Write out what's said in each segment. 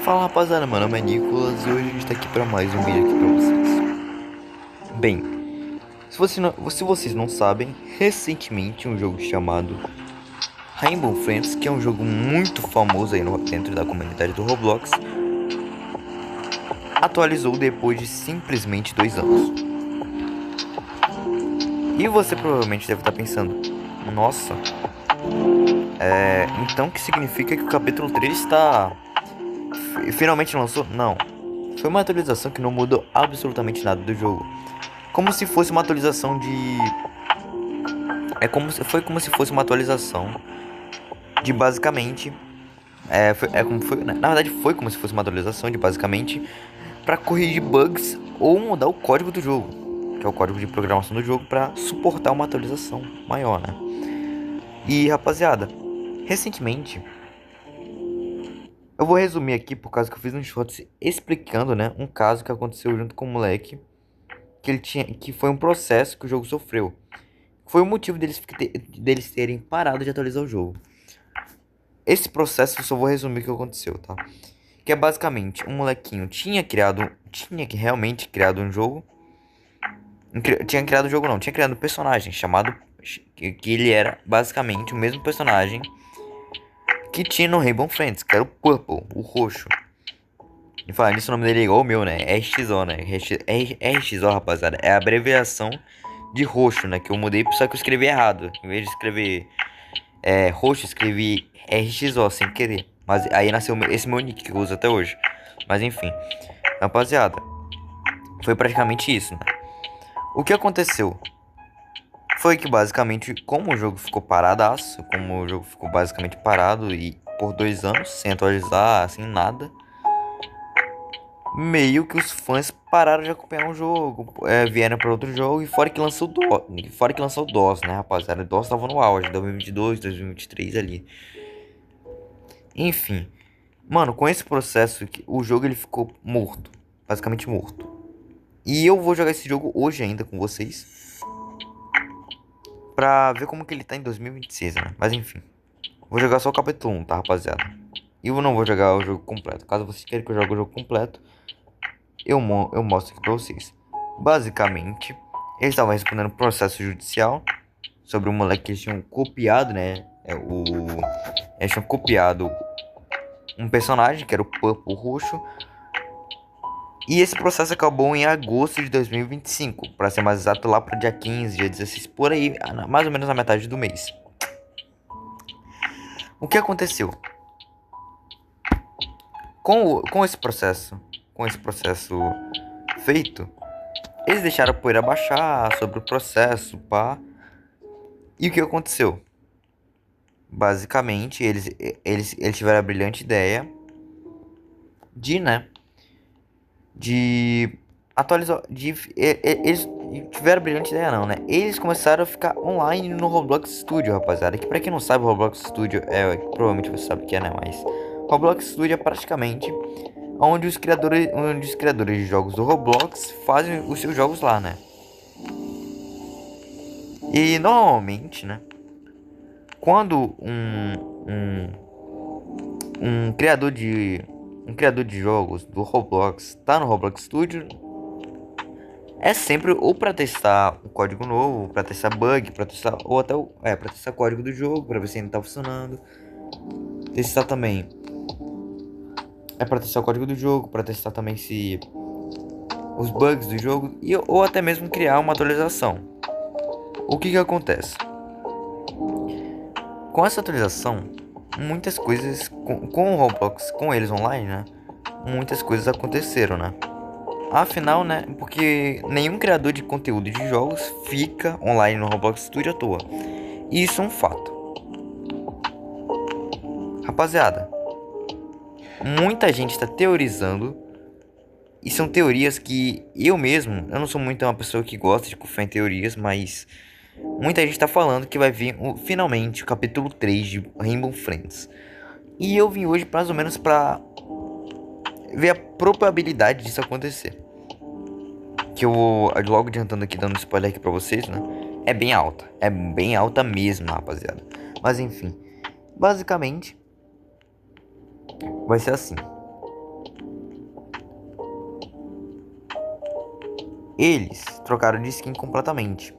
Fala rapaziada, meu nome é Nicolas e hoje a gente tá aqui pra mais um vídeo aqui pra vocês. Bem, se vocês não sabem, recentemente um jogo chamado Rainbow Friends, que é um jogo muito famoso aí dentro da comunidade do Roblox, atualizou depois de simplesmente 2 anos. E você provavelmente deve estar pensando, nossa, então que significa que o capítulo 3 está finalmente lançou? Não, foi uma atualização que não mudou absolutamente nada do jogo. Como se fosse uma atualização de. Foi como se fosse uma atualização de basicamente. Na verdade, foi como se fosse uma atualização de basicamente para corrigir bugs ou mudar o código do jogo, que é o código de programação do jogo para suportar uma atualização maior, né? E rapaziada, recentemente eu vou resumir aqui por causa que eu fiz um short explicando, né, um caso que aconteceu junto com o moleque que foi um processo que o jogo sofreu. Foi o motivo deles terem parado de atualizar o jogo. Esse processo eu só vou resumir o que aconteceu, tá? Que é basicamente um molequinho tinha que realmente criado um jogo. Tinha criado um jogo não, tinha criado um personagem chamado que ele era basicamente o mesmo personagem que tinha no Rainbow Friends, que era o Purple, o roxo. E falar nisso, o nome dele é igual o meu, né? RXO, né? RXO, rapaziada, é a abreviação de roxo, né? Que eu mudei, só que eu escrevi errado. Em vez de escrever roxo, escrevi RXO sem querer. Mas aí nasceu esse meu nick que eu uso até hoje. Mas enfim, rapaziada, foi praticamente isso, né? O que aconteceu foi que basicamente, como o jogo ficou paradaço, como o jogo ficou basicamente parado e por 2 anos, sem atualizar, sem nada, meio que os fãs pararam de acompanhar o jogo, vieram para outro jogo e fora que lançou o DOS, né, rapaziada? O DOS tava no auge, 2022, 2023 ali. Enfim, mano, com esse processo, o jogo ele ficou morto, basicamente morto. E eu vou jogar esse jogo hoje ainda com vocês, pra ver como que ele tá em 2026, né? Mas enfim, vou jogar só o capítulo 1, tá, rapaziada? E eu não vou jogar o jogo completo. Caso vocês queiram que eu jogue o jogo completo, eu mostro aqui pra vocês. Basicamente, eles estavam respondendo processo judicial sobre um moleque que eles tinham copiado, né? Eles tinham copiado um personagem que era o Purple roxo. E esse processo acabou em agosto de 2025, para ser mais exato, lá para dia 15, dia 16, por aí, mais ou menos na metade do mês. O que aconteceu? Com esse processo feito, eles deixaram a poeira baixar sobre o processo, pá. E o que aconteceu? Basicamente, eles tiveram a brilhante ideia de, né, de atualizar, eles tiveram a brilhante ideia não, né? Eles começaram a ficar online no Roblox Studio, rapaziada. Que pra quem não sabe, o Roblox Studio provavelmente você sabe o que é, né? Mas Roblox Studio é praticamente onde os criadores de jogos do Roblox fazem os seus jogos lá, né? E normalmente, né? Quando um criador de jogos do Roblox tá no Roblox Studio, é sempre ou para testar um código novo, para testar bug, para testar ou até para testar o código do jogo, para ver se ainda tá funcionando. Testar também para testar o código do jogo, para testar também se os bugs do jogo ou até mesmo criar uma atualização. O que acontece? Com essa atualização, muitas coisas com o Roblox, com eles online, né? Muitas coisas aconteceram, né? Afinal, né? Porque nenhum criador de conteúdo de jogos fica online no Roblox Studio à toa. E isso é um fato. Rapaziada, muita gente está teorizando. E são teorias que eu não sou muito uma pessoa que gosta de confiar em teorias, mas muita gente está falando que vai vir finalmente o capítulo 3 de Rainbow Friends. E eu vim hoje mais ou menos para ver a probabilidade disso acontecer. Que eu vou logo adiantando aqui, dando spoiler aqui pra vocês, né? É bem alta. É bem alta mesmo, rapaziada. Mas enfim. Basicamente, vai ser assim. Eles trocaram de skin completamente.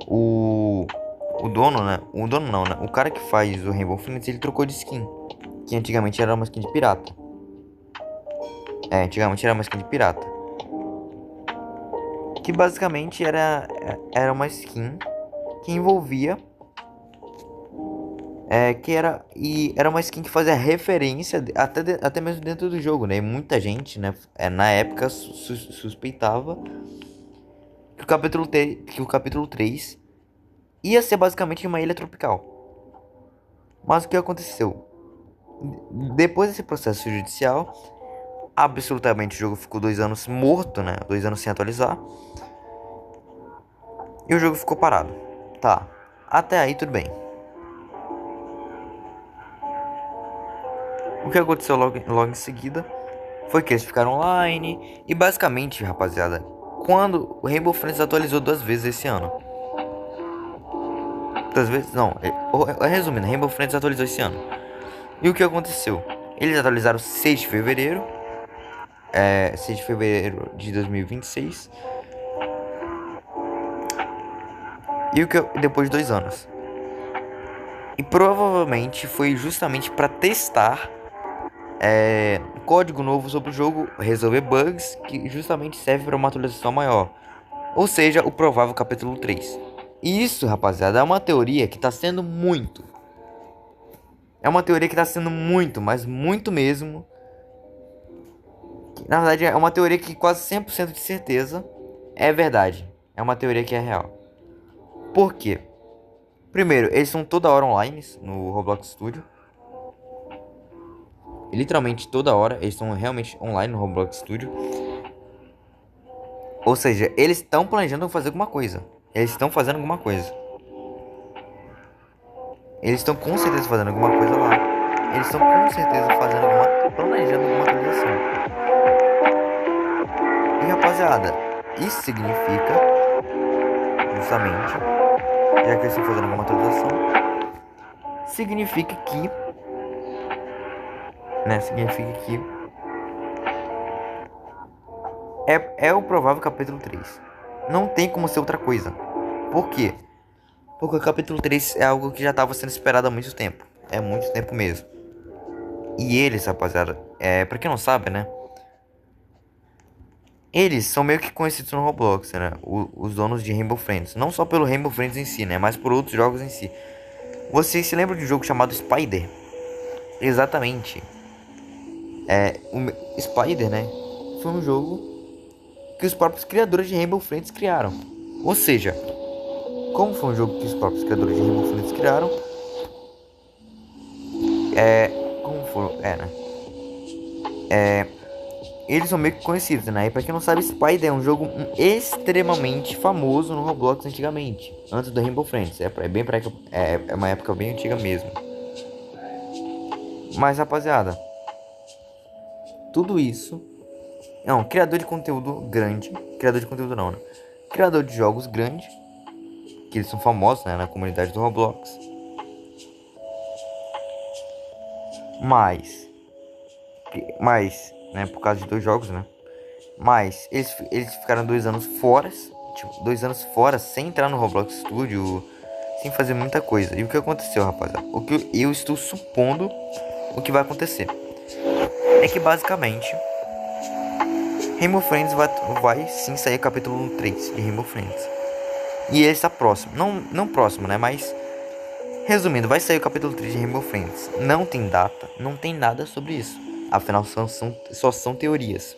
O, o dono, né? O dono não, né? O cara que faz o Rainbow Friends, ele trocou de skin. Que antigamente era uma skin de pirata. Antigamente era uma skin de pirata. Que basicamente era uma skin que envolvia. Era uma skin que fazia referência até mesmo dentro do jogo, né? E muita gente, né? Na época suspeitava que o capítulo 3 ia ser basicamente uma ilha tropical. Mas o que aconteceu? Depois desse processo judicial, absolutamente o jogo ficou 2 anos morto, né? 2 anos sem atualizar. E o jogo ficou parado. Tá. Até aí tudo bem. O que aconteceu logo em seguida foi que eles ficaram online. E basicamente, rapaziada, quando o Rainbow Friends atualizou 2 vezes esse ano. 2 vezes? Não. Resumindo, Rainbow Friends atualizou esse ano. E o que aconteceu? Eles atualizaram 6 de fevereiro. 6 de fevereiro de 2026. Depois de 2 anos. E provavelmente foi justamente para testar código novo sobre o jogo, resolver bugs que justamente serve para uma atualização maior. Ou seja, o provável capítulo 3. E isso, rapaziada, é uma teoria que tá sendo muito. É uma teoria que tá sendo muito, mas muito mesmo. Na verdade, é uma teoria que quase 100% de certeza é verdade. É uma teoria que é real. Por quê? Primeiro, eles são toda hora online no Roblox Studio. Literalmente toda hora eles estão realmente online no Roblox Studio. Ou seja, eles estão planejando fazer alguma coisa. Eles estão fazendo alguma coisa. Eles estão com certeza fazendo alguma coisa lá. Eles estão com certeza planejando alguma atualização. E rapaziada, isso significa justamente, já que eles estão fazendo alguma atualização, significa que é o provável capítulo 3. Não tem como ser outra coisa. Por quê? Porque o capítulo 3 é algo que já estava sendo esperado há muito tempo. É muito tempo mesmo. E eles, rapaziada, pra quem não sabe, né? Eles são meio que conhecidos no Roblox, né? Os donos de Rainbow Friends. Não só pelo Rainbow Friends em si, né? Mas por outros jogos em si. Vocês se lembram de um jogo chamado Spider? Exatamente. O Spider, né? Foi um jogo que os próprios criadores de Rainbow Friends criaram. Ou seja, como foi um jogo que os próprios criadores de Rainbow Friends criaram, como foram, né? Eles são meio que conhecidos, né? E pra quem não sabe, Spider é um jogo extremamente famoso no Roblox antigamente, antes do Rainbow Friends. É uma época bem antiga mesmo. Mas, rapaziada, tudo isso é um criador de conteúdo grande. Criador de conteúdo não, né? Criador de jogos grande, que eles são famosos, né, na comunidade do Roblox. Mas, né, por causa de 2 jogos, né? Mas eles ficaram 2 anos fora, tipo, 2 anos fora, sem entrar no Roblox Studio, sem fazer muita coisa. E o que aconteceu, rapaziada? O que eu estou supondo o que vai acontecer é que basicamente Rainbow Friends vai sim sair capítulo 3 de Rainbow Friends. E ele está próximo. Não próximo, né? Mas resumindo, vai sair o capítulo 3 de Rainbow Friends. Não tem data, não tem nada sobre isso. Afinal, só são teorias.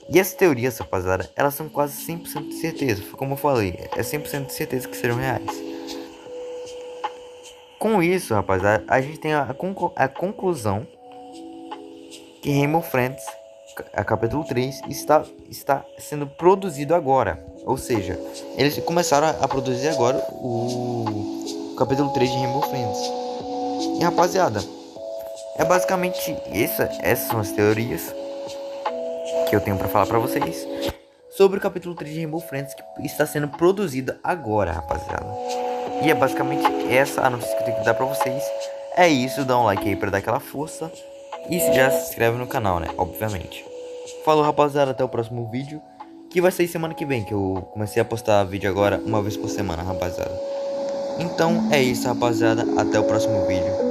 E as teorias, rapaziada, elas são quase 100% de certeza. Como eu falei, é 100% de certeza que serão reais. Com isso, rapaziada, a gente tem a conclusão que Rainbow Friends, a capítulo 3, está sendo produzido agora. Ou seja, eles começaram a produzir agora o capítulo 3 de Rainbow Friends. E rapaziada, é basicamente essas são as teorias que eu tenho pra falar pra vocês sobre o capítulo 3 de Rainbow Friends, que está sendo produzido agora, rapaziada. E é basicamente essa a notícia que eu tenho que dar pra vocês. É isso, dá um like aí pra dar aquela força. E já se inscreve no canal, né? Obviamente. Falou, rapaziada, até o próximo vídeo, que vai sair semana que vem, que eu comecei a postar vídeo agora uma vez por semana, rapaziada. Então é isso, rapaziada, até o próximo vídeo.